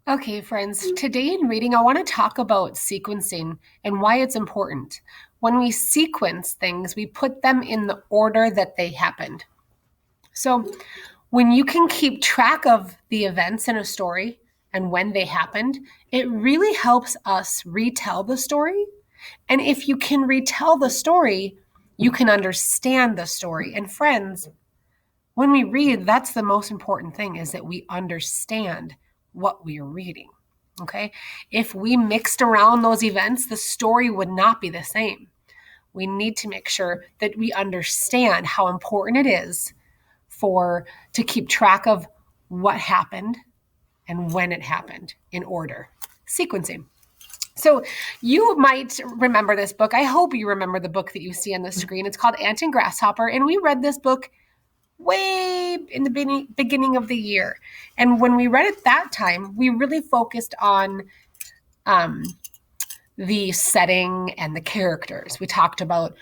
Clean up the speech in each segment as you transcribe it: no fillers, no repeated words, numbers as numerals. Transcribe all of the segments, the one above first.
Okay, friends, today in reading, I want to talk about sequencing and why it's important. When we sequence things, we put them in the order that they happened. So, when you can keep track of the events in a story and when they happened, it really helps us retell the story. And if you can retell the story, you can understand the story. And friends, when we read, that's the most important thing is that we understand what we are reading. Okay. If we mixed around those events, the story would not be the same. We need to make sure that we understand how important it is to keep track of what happened and when it happened in order. Sequencing. So you might remember this book. I hope you remember the book that you see on the screen. It's called Ant and Grasshopper, and we read this book way in the beginning of the year. And when we read it that time, we really focused on the setting and the characters. We talked about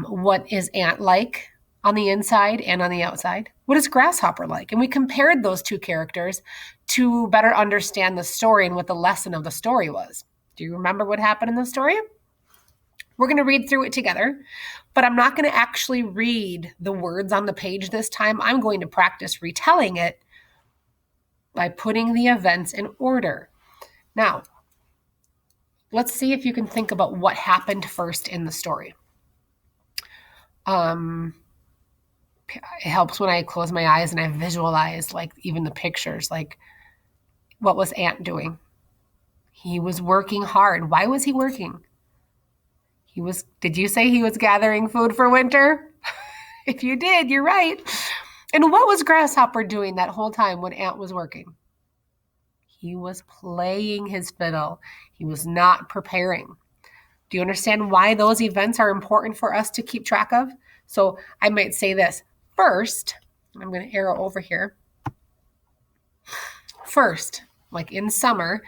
what is Ant like on the inside and on the outside. What is Grasshopper like? And we compared those two characters to better understand the story and what the lesson of the story was. Do you remember what happened in the story? We're going to read through it together, but I'm not going to actually read the words on the page this time. I'm going to practice retelling it by putting the events in order. Now, let's see if you can think about what happened first in the story. It helps when I close my eyes and I visualize like even the pictures, like what was Ant doing? He was working hard. Why was he working? Did you say he was gathering food for winter? If you did, you're right. And what was Grasshopper doing that whole time when Ant was working? He was playing his fiddle. He was not preparing. Do you understand why those events are important for us to keep track of? So I might say this first. I'm going to arrow over here. First, like in summer,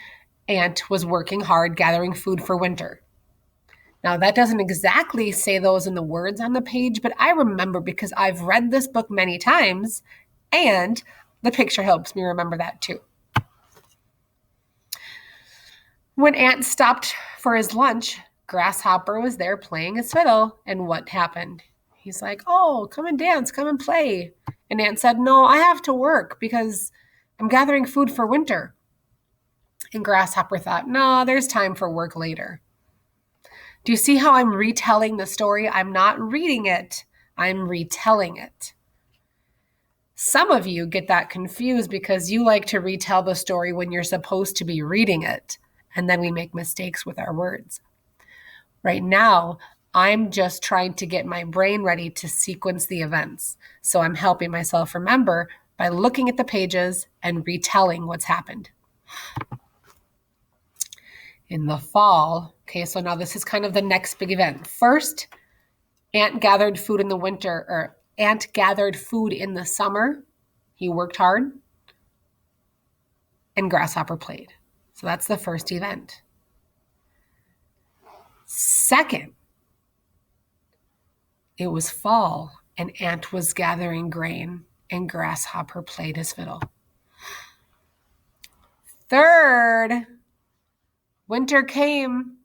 Ant was working hard gathering food for winter. Now, that doesn't exactly say those in the words on the page, but I remember because I've read this book many times, and the picture helps me remember that too. When Ant stopped for his lunch, Grasshopper was there playing his fiddle, and what happened? He's like, "Oh, come and dance, come and play." And Ant said, "No, I have to work because I'm gathering food for winter." And Grasshopper thought, "No, there's time for work later." Do you see how I'm retelling the story? I'm not reading it. I'm retelling it. Some of you get that confused because you like to retell the story when you're supposed to be reading it, and then we make mistakes with our words. Right now, I'm just trying to get my brain ready to sequence the events. So I'm helping myself remember by looking at the pages and retelling what's happened. In the fall, okay, so now this is kind of the next big event. First, Ant gathered food in the winter, or Ant gathered food in the summer. He worked hard, and Grasshopper played. So that's the first event. Second, it was fall, and Ant was gathering grain, and Grasshopper played his fiddle. Third, winter came,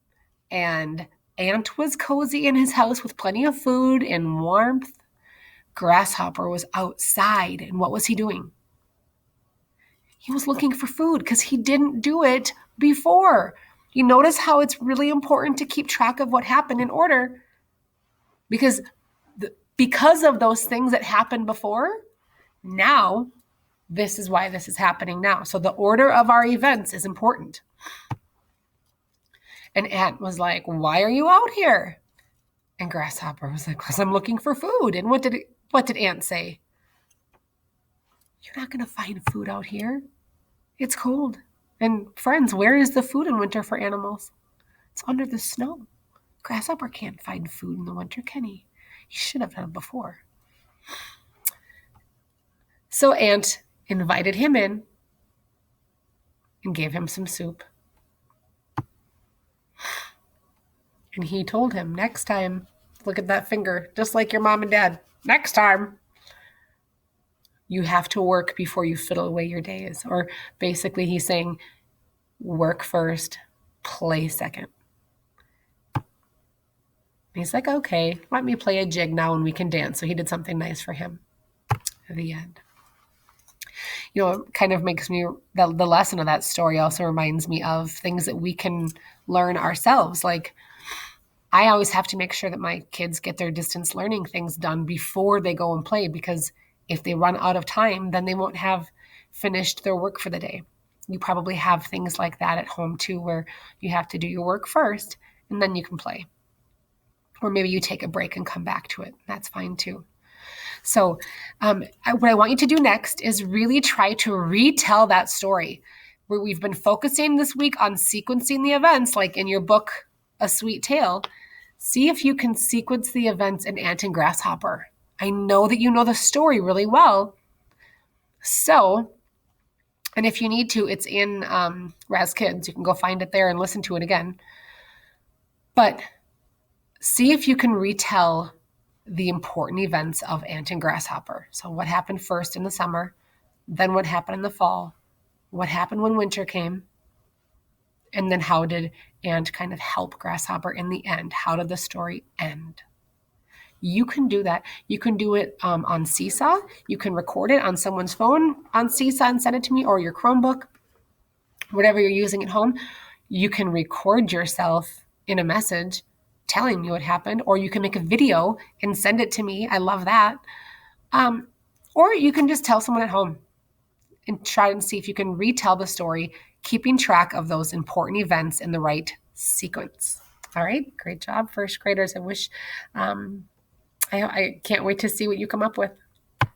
and Ant was cozy in his house with plenty of food and warmth. Grasshopper was outside, and what was he doing? He was looking for food because he didn't do it before. You notice how it's really important to keep track of what happened in order because of those things that happened before, now this is why this is happening now. So the order of our events is important. And Ant was like, "Why are you out here?" And Grasshopper was like, "Because I'm looking for food." And what did Ant say? "You're not going to find food out here. It's cold." And friends, where is the food in winter for animals? It's under the snow. Grasshopper can't find food in the winter, can he? He should have done before. So Ant invited him in and gave him some soup. And he told him, "Next time, look at that finger, just like your mom and dad. Next time, you have to work before you fiddle away your days." Or basically he's saying, work first, play second. He's like, okay, let me play a jig now and we can dance. So he did something nice for him at the end. It kind of makes me, the lesson of that story also reminds me of things that we can learn ourselves. Like, I always have to make sure that my kids get their distance learning things done before they go and play, because if they run out of time, then they won't have finished their work for the day. You probably have things like that at home too, where you have to do your work first and then you can play. Or maybe you take a break and come back to it. That's fine too. So what I want you to do next is really try to retell that story. Where we've been focusing this week on sequencing the events, like in your book, A Sweet Tale. See if you can sequence the events in Ant and Grasshopper. I know that you know the story really well. So, and if you need to, it's in Raz Kids. You can go find it there and listen to it again. But see if you can retell the important events of Ant and Grasshopper. So what happened first in the summer, then what happened in the fall, what happened when winter came, and then how did Ant kind of help Grasshopper in the end? How did the story end? You can do that. You can do it on Seesaw. You can record it on someone's phone on Seesaw and send it to me, or your Chromebook, whatever you're using at home. You can record yourself in a message telling me what happened, or you can make a video and send it to me. I love that. Or you can just tell someone at home and try and see if you can retell the story, keeping track of those important events in the right sequence. All right, great job, first graders. I wish, I can't wait to see what you come up with.